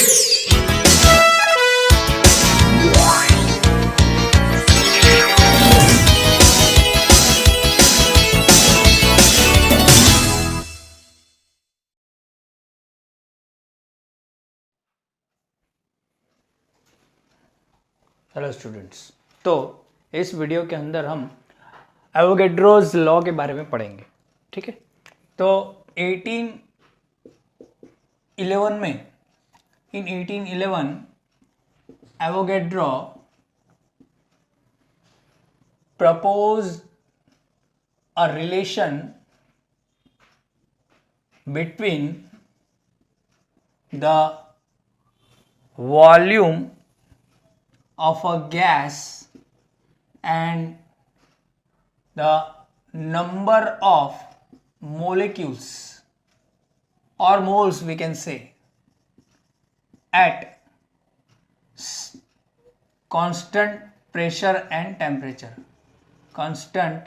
Hello students, तो इस video के अंदर हम एवोगैड्रोज लॉ के बारे में पढ़ेंगे। ठीक है, तो 1811 में इन 1811 Avogadro proposed a relation between the volume of a gas and the number of molecules or moles, we can say, at constant pressure and temperature. Constant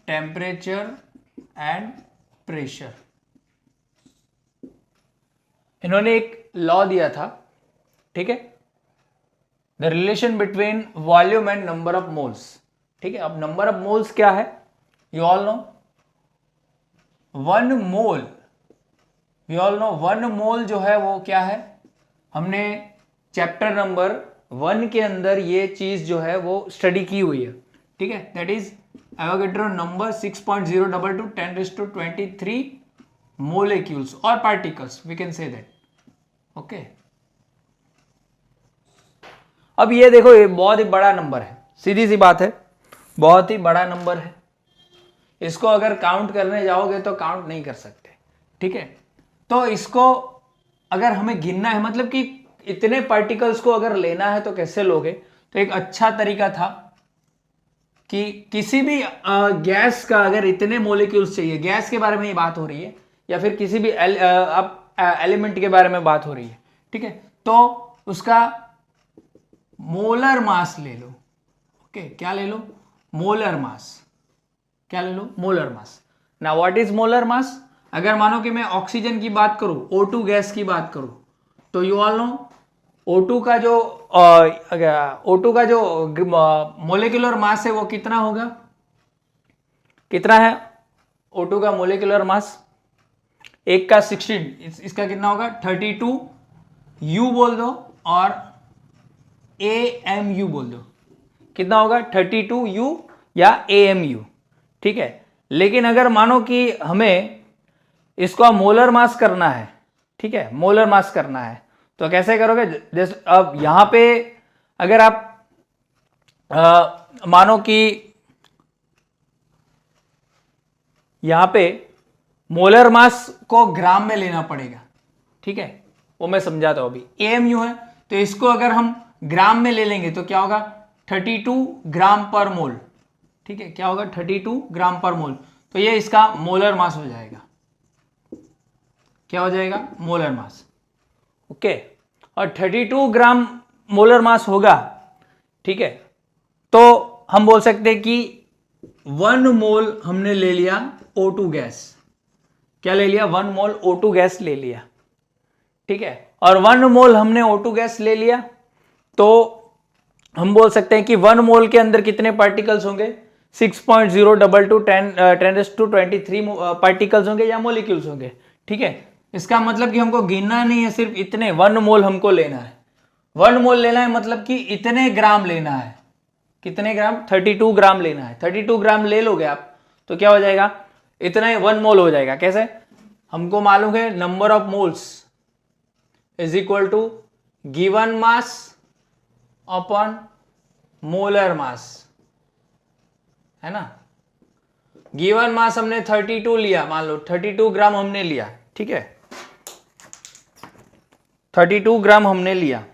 temperature and pressure। इन्होंने एक लॉ दिया था, ठीक है, the relation between volume and number of moles. ठीक है, अब number of moles क्या है, you all know, one mole, we all know one mole जो है वो क्या है, हमने चैप्टर नंबर 1 के अंदर ये चीज जो है वो स्टडी की हुई है। ठीक है, that is Avogadro number 6.022 10⁻23 molecules or particles, we can say that। okay, अब ये देखो, ये बहुत ही बड़ा नंबर है, सीधी सी बात है, बहुत ही बड़ा नंबर है। इसको अगर काउंट करने जाओगे तो काउंट नहीं कर सकते। ठीक है, तो इसको अगर हमें गिनना है, मतलब कि इतने पार्टिकल्स को अगर लेना है तो कैसे लोगे, तो एक अच्छा तरीका था कि किसी भी गैस का अगर इतने मोलिक्यूल्स चाहिए, गैस के बारे में ये बात हो रही है या फिर किसी भी एलिमेंट के बारे में बात हो रही है, ठीक है, तो उसका मोलर मास ले लो। ओके, क्या ले लो, मोलर मास। क्या ले लो, मोलर मास। ना व्हाट इज मोलर मास, अगर मानो कि मैं ऑक्सीजन की बात करूं, O2 गैस की बात करूं, तो यू ऑल नो O2 का जो मोलिकुलर मास है वो कितना होगा, कितना है O2 का मोलिकुलर मास, एक का 16, इसका कितना होगा 32 U बोल दो और AMU बोल दो, कितना होगा 32 U या AMU। ठीक है, लेकिन अगर मानो कि हमें इसको मोलर मास करना है, ठीक है, मोलर मास करना है, तो कैसे करोगे, जैसे अब यहां पे अगर आप मानो कि यहां पे मोलर मास को ग्राम में लेना पड़ेगा। ठीक है, वो मैं समझाता हूं। अभी AMU है तो इसको अगर हम ग्राम में ले लेंगे तो क्या होगा 32 ग्राम पर मोल। ठीक है, क्या होगा 32 ग्राम पर मोल, तो ये इसका मोलर मास हो जाएगा। क्या हो जाएगा, मोलर मास। ओके, और 32 ग्राम मोलर मास होगा, ठीक है, तो हम बोल सकते हैं कि 1 मोल हमने ले लिया O2 गैस। क्या ले लिया, 1 मोल O2 गैस ले लिया। ठीक है, और 1 मोल हमने O2 गैस ले लिया, तो हम बोल सकते हैं कि 1 मोल के अंदर कितने पार्टिकल्स होंगे, 6.022 10⁻23 पार्टिकल्स होंगे या मोलिक्यूल्स होंगे। ठीक है, इसका मतलब कि हमको गिनना नहीं है, सिर्फ इतने 1 मोल हमको लेना है। 1 मोल लेना है मतलब कि इतने ग्राम लेना है, कितने ग्राम, 32 ग्राम लेना है। 32 ग्राम ले लोगे आप तो क्या हो जाएगा, इतना 1 मोल हो जाएगा। कैसे, हमको मालूम है number of moles is equal to given mass upon molar mass, है ना। गिवन मास हमने 32 लिया, मान लो 32 ग्राम हमने लिया। ठीक है, 32 ग्राम हमने लिया।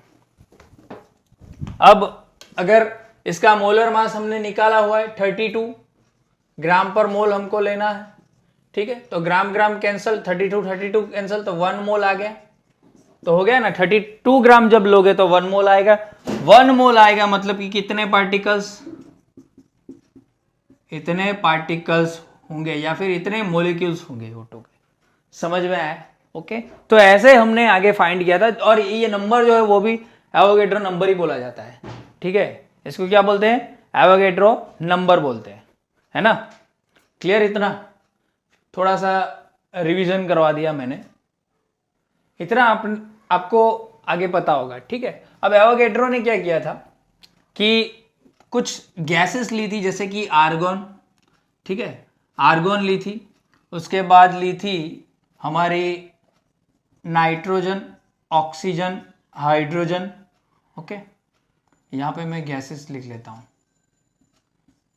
अब अगर इसका मोलर मास हमने निकाला हुआ है 32 ग्राम पर मोल हमको लेना है। ठीक है, तो ग्राम ग्राम कैंसल, 32 कैंसल, तो 1 मोल आ गया, तो हो गया ना। 32 ग्राम जब लोगे तो 1 मोल आएगा। 1 मोल आएगा मतलब कि कितने पार्टिकल्स, इतने पार्टिकल्स होंगे या फिर इतने मोलिक्यूल्स होंगे O2 के। समझ में आया? ओके, तो ऐसे हमने आगे फाइंड किया था। और ये नंबर जो है वो भी एवोगैड्रो नंबर ही बोला जाता है, ठीक है। इसको क्या बोलते हैं? एवोगैड्रो नंबर बोलते हैं, है ना। क्लियर? इतना थोड़ा सा रिवीजन करवा दिया मैंने, इतना आपको आगे पता होगा, ठीक है। अब एवोगैड्रो ने क्या किया था कि कुछ गैसेस ली थी, जैसे कि आर्गन, ठीक है, आर्गन ली थी, उसके बाद ली थी हमारी नाइट्रोजन, ऑक्सीजन, हाइड्रोजन। ओके, यहाँ पे मैं गैसेस लिख लेता हूँ।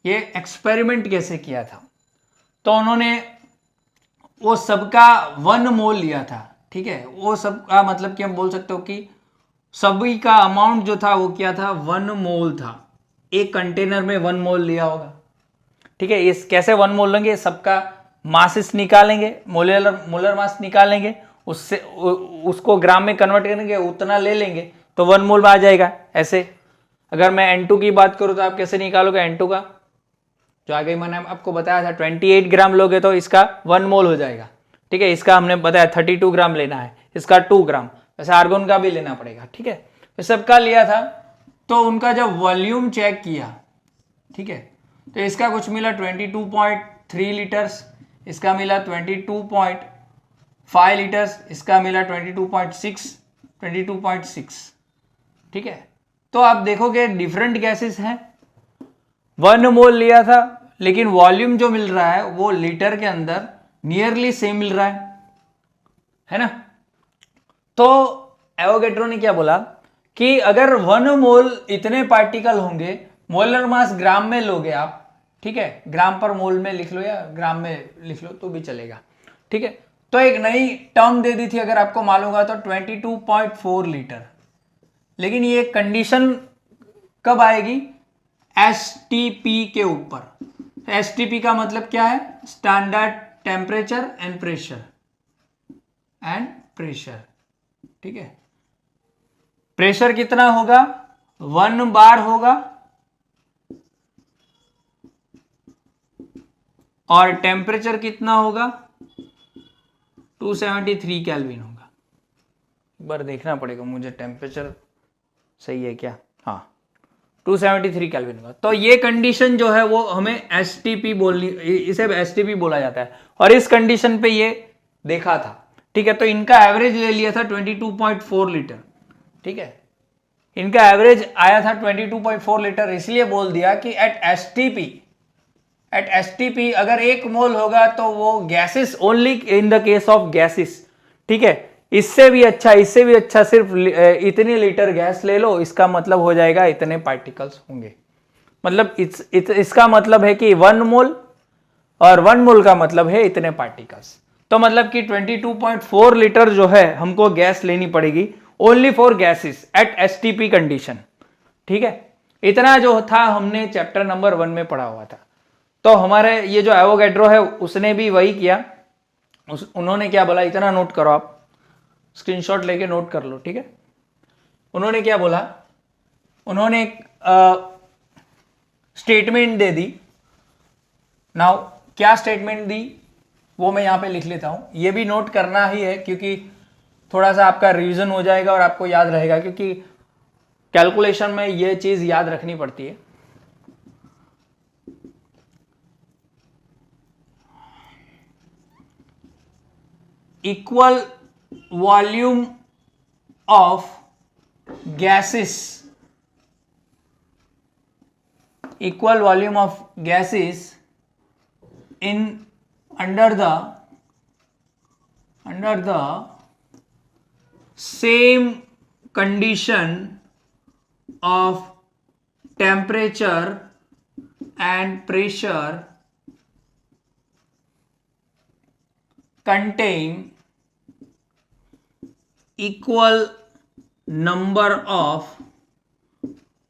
ये एक्सपेरिमेंट कैसे किया था? तो उन्होंने वो सबका 1 मोल लिया था, ठीक है। वो सबका मतलब कि हम बोल सकते हो कि सभी का अमाउंट जो था वो क्या था? 1 मोल था। एक कंटेनर में 1 मोल लिया होगा, ठीक है। इस कैसे 1 मोल लेंगे? सबका मासेस निकालेंगे, मोलर मास निकालेंगे, उससे उसको ग्राम में कन्वर्ट करेंगे, उतना ले लेंगे तो 1 मोल में आ जाएगा। ऐसे अगर मैं N2 की बात करूं तो आप कैसे निकालोगे N2 का? जो आगे मैंने आपको बताया था 28 ग्राम लोगे तो इसका 1 मोल हो जाएगा, ठीक है। इसका हमने बताया 32 ग्राम लेना है, इसका 2 ग्राम। वैसे आर्गन का भी लेना पड़ेगा, ठीक है। तो सबका लिया था, तो उनका जब वॉल्यूम चेक किया, ठीक है, तो इसका कुछ मिला 22.3 लीटर्स, इसका मिला 22.5 लीटर्स, इसका मिला 22.6, ठीक है। तो आप देखोगे डिफरेंट गैसेस हैं। 1 मोल लिया था, लेकिन वॉल्यूम जो मिल रहा है वो लीटर के अंदर नियरली सेम मिल रहा है ना। तो एवोगैड्रो ने क्या बोला कि अगर 1 मोल इतने पार्टिकल होंगे, मोलर मास ग्राम में लोगे आप, ठीक है, ग्राम पर मोल में लिख लो या ग्राम में लिख लो तो भी चलेगा, ठीक है। तो एक नई टर्म दे दी थी, अगर आपको मालूम होगा तो 22.4 लीटर। लेकिन ये कंडीशन कब आएगी? STP के ऊपर। STP का मतलब क्या है? स्टैंडर्ड टेम्परेचर एंड प्रेशर, ठीक है। प्रेशर कितना होगा? 1 बार होगा, और टेम्परेचर कितना होगा? 273 केल्विन होगा। एक बार देखना पड़ेगा मुझे टेम्परेचर सही है क्या। हाँ, 273 केल्विन होगा। तो ये कंडीशन जो है वो हमें STP बोलनी, इसे STP बोला जाता है। और इस कंडीशन पे ये देखा था, ठीक है। तो इनका एवरेज ले लिया था 22.4 लीटर, ठीक है। इनका एवरेज आया था 22.4 लीटर, इसलिए बोल दिया कि एट STP अगर 1 मोल होगा तो वो gases, only in the case of gases, ठीक है। इससे भी अच्छा सिर्फ इतने लीटर गैस ले लो, इसका मतलब हो जाएगा इतने पार्टिकल्स होंगे। मतलब इसका मतलब है कि 1 मोल, और 1 मोल का मतलब है इतने पार्टिकल्स। तो मतलब कि 22.4 लीटर जो है हमको गैस लेनी पड़ेगी only for gases at STP condition, ठीक है। इतना जो था हमने चैप्टर नंबर 1 में पढ़ा हुआ था। तो हमारे ये जो एवोगैड्रो है उसने भी वही किया। उन्होंने क्या बोला, इतना नोट करो, आप स्क्रीनशॉट लेके नोट कर लो, ठीक है। उन्होंने क्या बोला? उन्होंने एक स्टेटमेंट दे दी। नाउ क्या स्टेटमेंट दी वो मैं यहां पे लिख लेता हूं। ये भी नोट करना ही है क्योंकि थोड़ा सा आपका रिवीजन हो जाएगा और आपको याद रहेगा, क्योंकि कैलकुलेशन में ये चीज याद रखनी पड़ती है। Equal volume of gases, equal volume of gases in under the same condition of temperature and pressure contain equal number of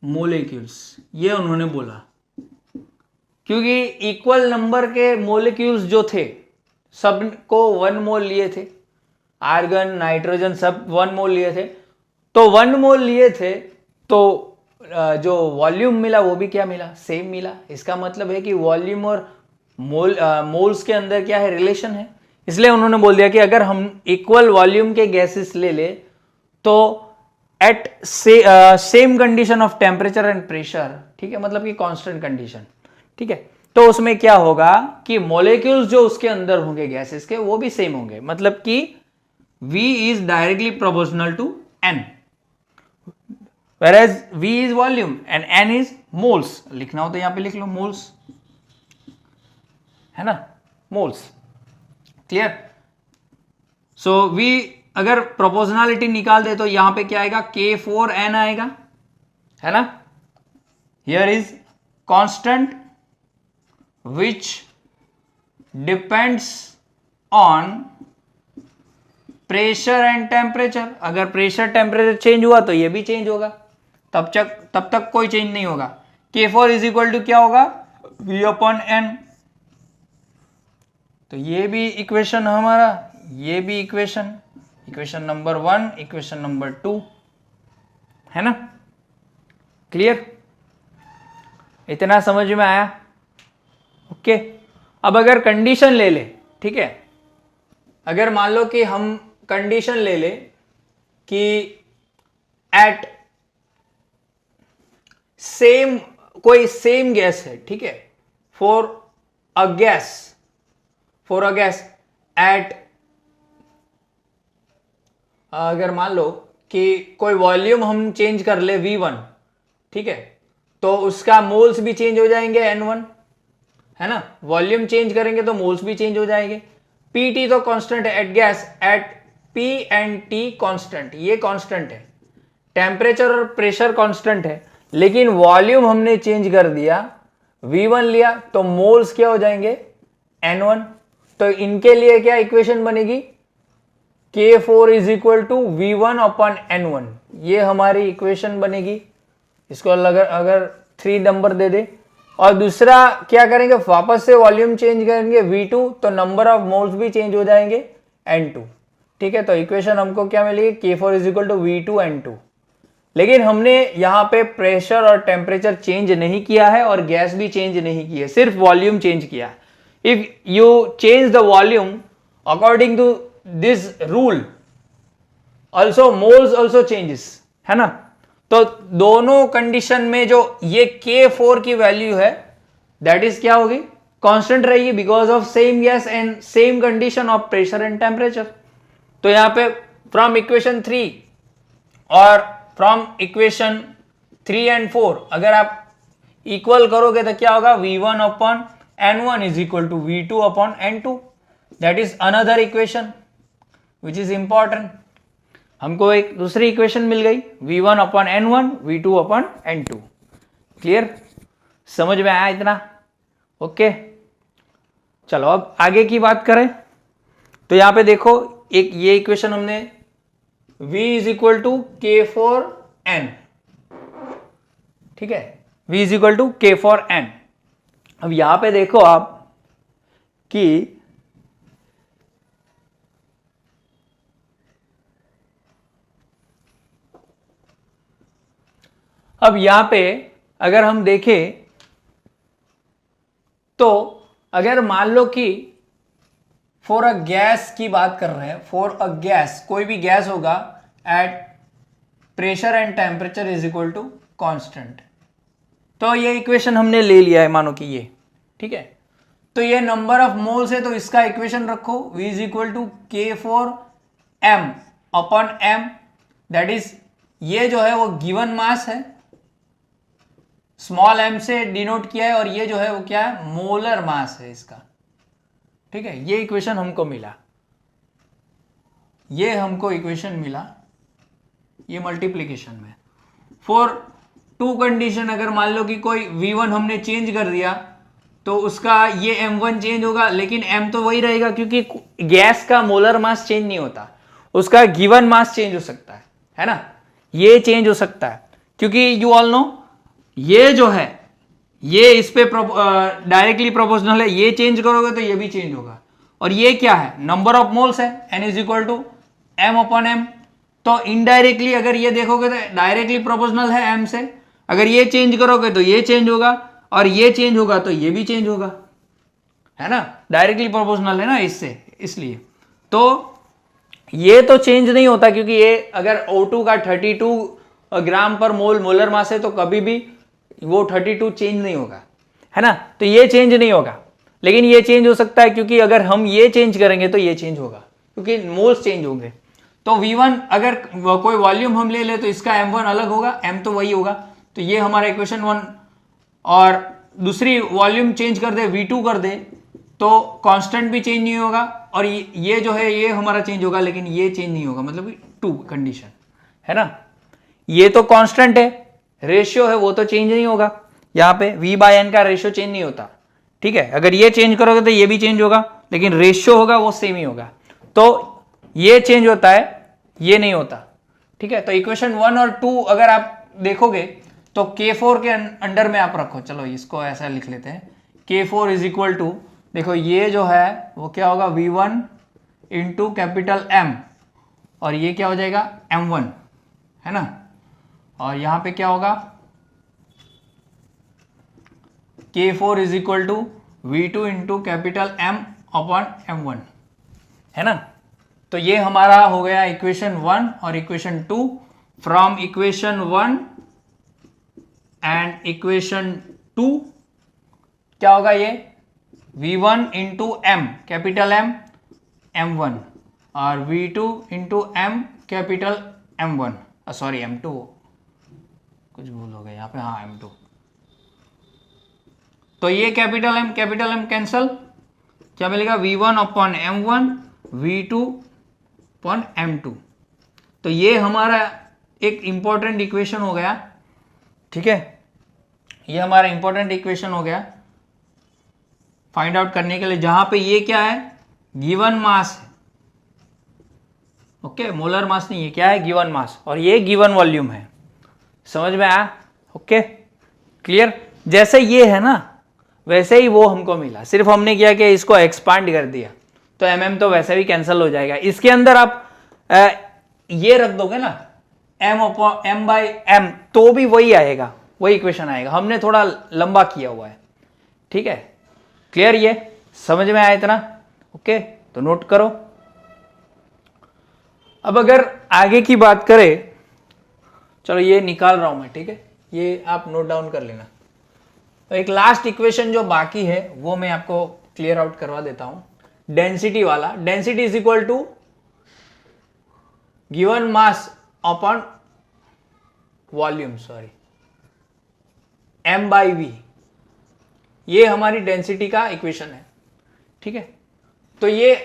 molecules. ये उन्होंने बोला क्योंकि इक्वल नंबर के मोलिक्यूल्स जो थे सबको 1 मोल लिए थे, आर्गन, नाइट्रोजन सब 1 मोल लिए थे। तो 1 मोल लिए थे तो जो वॉल्यूम मिला वो भी क्या मिला, सेम मिला। इसका मतलब है कि वॉल्यूम और मोल्स के अंदर क्या है, रिलेशन है। इसलिए उन्होंने बोल दिया कि अगर हम इक्वल वॉल्यूम के गैसेस ले तो at same condition of temperature and pressure, ठीक है, मतलब कि कांस्टेंट कंडीशन, ठीक है, तो उसमें क्या होगा कि मॉलिक्यूल्स जो उसके अंदर होंगे गैसेस के वो भी सेम होंगे, मतलब कि V is directly proportional to N, whereas V is volume and N is moles। लिखना हो तो यहां पे लिख लो मोल्स, है ना, मोल्स, क्लियर। सो V अगर प्रोपोर्शनलिटी निकाल दे तो यहां पे क्या आएगा, K4N आएगा, है ना। Here is constant which depends on pressure and temperature. अगर प्रेशर टेम्परेचर चेंज हुआ तो ये भी चेंज होगा, तब तक कोई चेंज नहीं होगा। K4 इज इक्वल टू क्या होगा, V अपॉन N। तो ये भी इक्वेशन हमारा, ये भी इक्वेशन नंबर 1, इक्वेशन नंबर 2, है ना, क्लियर, इतना समझ में आया, ओके। अब अगर कंडीशन ले ले, ठीक है, अगर मान लो कि हम कंडीशन ले ले कि एट सेम, कोई सेम गैस है, ठीक है, फॉर अ गैस एट, अगर मान लो कि कोई वॉल्यूम हम चेंज कर ले V1, ठीक है, तो उसका मोल्स भी चेंज हो जाएंगे N1, है ना, वॉल्यूम चेंज करेंगे तो मोल्स भी चेंज हो जाएंगे। PT तो कांस्टेंट है at gas, at P and T constant, ये कांस्टेंट है, टेम्परेचर और प्रेशर कांस्टेंट है, लेकिन वॉल्यूम हमने चेंज कर दिया, V1 लिया तो मोल्स क्या हो जाएंगे, N1। तो इनके लिए क्या इक्वेशन बनेगी, K4 is equal to V1 upon N1, ये हमारी इक्वेशन बनेगी। इसको अगर 3 नंबर दे दे, और दूसरा क्या करेंगे, वापस से वॉल्यूम चेंज करेंगे V2, तो नंबर ऑफ मोल्स भी चेंज हो जाएंगे N2, ठीक है। तो इक्वेशन हमको क्या मिलेगी, K4 is equal to V2 N2। लेकिन हमने यहां पे प्रेशर और टेम्परेचर चेंज नहीं किया है और गैस भी चेंज नहीं की है, सिर्फ वॉल्यूम चेंज किया है। If you change the volume according to this rule, also moles also changes, है ना। तो दोनों कंडीशन में जो ये K4 की वैल्यू है दैट इज क्या होगी, कांस्टेंट रहेगी, because of same gas and same condition of pressure and temperature. तो यहां पे फ्रॉम इक्वेशन 3 और फ्रॉम इक्वेशन 3 एंड 4 अगर आप इक्वल करोगे तो क्या होगा, V1 upon N1 is equal to V2 upon N2। That is another equation which is important. हमको एक दूसरी इक्वेशन मिल गई, V1 upon N1, V2 upon N2। Clear, समझ में आया इतना, ओके। चलो अब आगे की बात करें तो यहां पे देखो, एक ये इक्वेशन हमने V is equal to K4N, ठीक है, V is equal to K4N। अब यहां पे देखो आप कि अब यहां पे अगर हम देखें तो अगर मान लो कि फॉर अ गैस की बात कर रहे हैं, फॉर अ गैस, कोई भी गैस होगा at pressure and temperature is equal to constant. तो ये इक्वेशन हमने ले लिया है, मानो कि ये, ठीक है। तो ये नंबर ऑफ मोल्स है, तो इसका इक्वेशन रखो, V is equal to K4M upon M, that is ये जो है वो गिवन मास है, स्मॉल m से डिनोट किया है, और ये जो है वो क्या है, मोलर मास है इसका, ठीक है। ये इक्वेशन हमको मिला, ये हमको इक्वेशन मिला, ये मल्टीप्लीकेशन में। फॉर 2 कंडीशन, अगर मान लो कि कोई V1 हमने चेंज कर दिया तो उसका ये M1 चेंज होगा, लेकिन M तो वही रहेगा, क्योंकि गैस का मोलर मास चेंज नहीं होता, उसका गिवन मास चेंज हो सकता है ना, ये चेंज हो सकता है, क्योंकि यू ऑल नो ये जो है ये इस पे डायरेक्टली प्रोपोर्शनल है, ये चेंज करोगे तो ये भी चेंज होगा। और ये क्या है, नंबर ऑफ मोल्स है, N is equal to M upon M। तो इनडायरेक्टली अगर ये देखोगे तो डायरेक्टली प्रोपोर्शनल है M से, अगर ये चेंज करोगे तो ये चेंज होगा, और ये चेंज होगा तो ये भी चेंज होगा, है ना, डायरेक्टली प्रोपोर्शनल है ना इससे, इसलिए तो ये तो चेंज नहीं होता, क्योंकि ये अगर O2 का 32 ग्राम पर मोल मोलर मास है तो कभी भी वो 32 चेंज नहीं होगा, है ना, तो ये चेंज नहीं होगा। लेकिन ये चेंज हो सकता है, क्योंकि अगर हम ये चेंज करेंगे तो ये चेंज होगा, क्योंकि मोल्स चेंज होंगे। तो V1 अगर कोई वॉल्यूम हम ले ले तो इसका M1 अलग होगा, M तो वही होगा, तो ये हमारा इक्वेशन 1। और दूसरी वॉल्यूम चेंज कर दे, V2 कर दे, तो कांस्टेंट भी चेंज नहीं होगा, और ये जो है ये हमारा चेंज होगा, लेकिन ये चेंज नहीं होगा, मतलब 2 कंडीशन है ना। ये तो कांस्टेंट है, रेशियो है, वो तो चेंज नहीं होगा। यहाँ पे V/N का रेशियो चेंज नहीं होता, ठीक है। अगर ये चेंज करोगे तो ये भी चेंज होगा, लेकिन रेशियो होगा वो सेम ही होगा। तो ये चेंज होता है, ये नहीं होता, ठीक है। तो इक्वेशन 1 और 2 अगर आप देखोगे तो K4 के अंडर में आप रखो, चलो इसको ऐसा लिख लेते हैं, K4 इज इक्वल टू, देखो ये जो है वो क्या होगा, V1 इंटू कैपिटल M, और ये क्या हो जाएगा M1, है ना, और यहां पे क्या होगा, K4 is equal to V2 into capital M upon M1, है ना। तो ये हमारा हो गया इक्वेशन 1 और equation 2। From equation 1 and equation 2 क्या होगा, ये V1 into M capital M M1, और V2 into M capital M1, sorry M2, कुछ भूल हो गया यहाँ पे, हाँ M2। तो ये कैपिटल M कैंसल, क्या मिलेगा, V1 upon M1 V2 upon M2। तो ये हमारा एक इंपॉर्टेंट इक्वेशन हो गया, ठीक है, ये हमारा इंपॉर्टेंट इक्वेशन हो गया फाइंड आउट करने के लिए, जहां पे ये क्या है, गिवन मास है, ओके, मोलर मास नहीं है, क्या है, गिवन मास, और ये गिवन वॉल्यूम है। समझ में आया, ओके, क्लियर। जैसे ये है ना वैसे ही वो हमको मिला, सिर्फ हमने क्या किया, इसको एक्सपांड कर दिया, तो mm तो वैसे भी कैंसिल हो जाएगा। इसके अंदर आप ये रख दोगे ना M/M, तो भी वही आएगा, वही इक्वेशन आएगा, हमने थोड़ा लंबा किया हुआ है, ठीक है, क्लियर, ये समझ में आया इतना, ओके, तो नोट करो। अब अगर आगे की बात करें, चलो ये निकाल रहा हूं मैं, ठीक है, ये आप नोट डाउन कर लेना। तो एक लास्ट इक्वेशन जो बाकी है वो मैं आपको क्लियर आउट करवा देता हूं, डेंसिटी वाला। Density is equal to given mass upon volume, sorry, M/V, ये हमारी डेंसिटी का इक्वेशन है, ठीक है। तो ये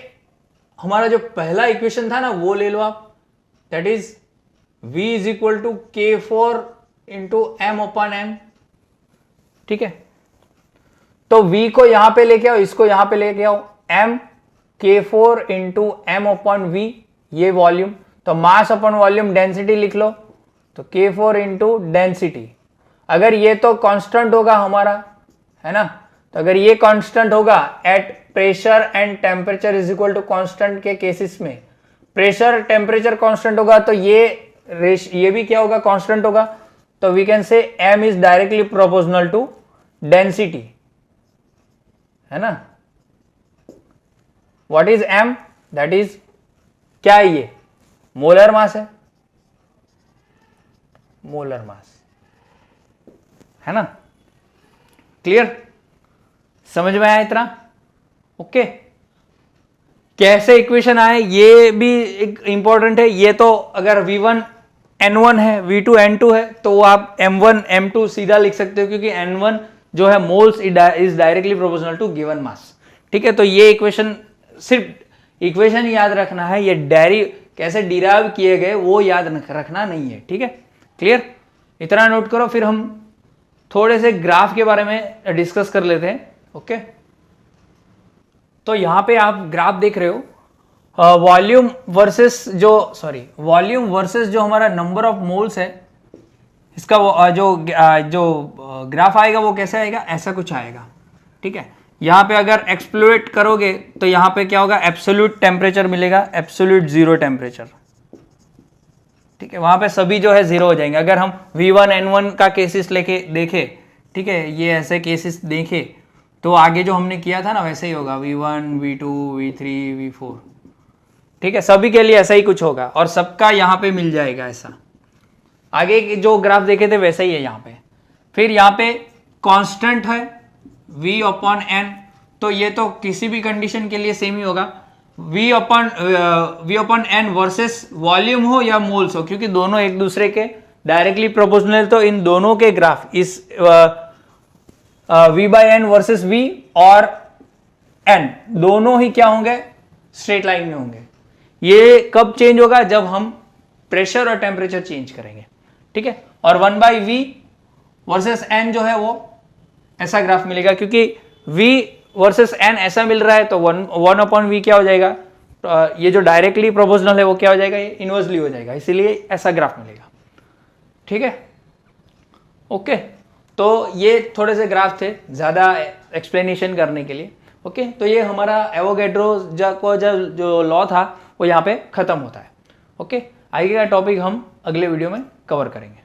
हमारा जो पहला इक्वेशन था ना वो ले लो आप, that is V is equal to K4 into M upon M, ठीक है। तो V को यहां पे लेके आओ, इसको यहां पे लेके आओ, M K4 into M upon V, ये वॉल्यूम, तो मास अपॉन वॉल्यूम डेंसिटी लिख लो, तो K4 इंटू डेंसिटी। अगर ये तो कांस्टेंट होगा हमारा, है ना, तो अगर ये कांस्टेंट होगा at pressure and temperature is equal to constant के केसेस में, प्रेशर टेम्परेचर कांस्टेंट होगा तो ये भी क्या होगा, कांस्टेंट होगा, तो we can say M is directly proportional to density, है ना। What is M, that is क्या है, ये मोलर मास है, मोलर मास, है ना, क्लियर, समझ में आया इतना, ओके। कैसे इक्वेशन आए ये भी एक इंपॉर्टेंट है। ये तो अगर V1 N1 है, V2 N2 है, तो आप M1 M2 सीधा लिख सकते हो, क्योंकि N1 जो है moles is directly proportional to given mass, ठीक है। तो ये इक्वेशन, सिर्फ इक्वेशन याद रखना है, ये कैसे डिराइव किए गए वो याद रखना नहीं है, ठीक है, क्लियर, इतना नोट करो। फिर हम थोड़े से ग्राफ के बारे में डिस्कस कर लेते हैं, ओके। तो यहां पे आप ग्राफ देख रहे हो, वॉल्यूम वर्सेस जो हमारा नंबर ऑफ मोल्स है, इसका जो ग्राफ आएगा वो कैसे आएगा, ऐसा कुछ आएगा, ठीक है। यहां पे अगर एक्सप्लोरेट करोगे तो यहां पे क्या होगा, एब्सोल्यूट टेम्परेचर मिलेगा, एब्सोल्यूट जीरो टेम्परेचर, ठीक है, वहां पे सभी जो है 0 हो जाएंगे। अगर हम V1 N1 का केसेस लेके देखे, ठीक है, ये ऐसे केसेस देखे तो आगे जो हमने किया था ना वैसे ही होगा, V1 V2 V3 V4, ठीक है, सभी के लिए ऐसा ही कुछ होगा और सबका यहाँ पे मिल जाएगा ऐसा। आगे जो ग्राफ देखे थे वैसा ही है यहाँ पे। फिर यहाँ पे कांस्टेंट है V/N, तो ये तो किसी भी कंडीशन के लिए सेम ही होगा। V/N वर्सेस वॉल्यूम हो या मोल्स हो, क्योंकि दोनों एक दूसरे के डायरेक्टली प्रोपोर्शनल, तो इन दोनों के ग्राफ इस V/N वर्सेस V और N दोनों ही क्या होंगे, स्ट्रेट लाइन में होंगे। ये कब चेंज होगा, जब हम प्रेशर और टेम्परेचर चेंज करेंगे, ठीक है। और 1/V वर्सेस N जो है वो ऐसा ग्राफ मिलेगा, क्योंकि V वर्सेस N ऐसा मिल रहा है तो 1/V क्या हो जाएगा, ये जो डायरेक्टली प्रोपोर्शनल है वो क्या हो जाएगा, ये इनवर्सली हो जाएगा, इसीलिए ऐसा ग्राफ मिलेगा, ठीक है। ओके, तो ये थोड़े से ग्राफ थे ज़्यादा एक्सप्लेनेशन करने के लिए। ओके, तो ये हमारा एवोगैड्रो का जो लॉ था वो यहाँ पे ख़त्म होता है। ओके, आगे का टॉपिक हम अगले वीडियो में कवर करेंगे।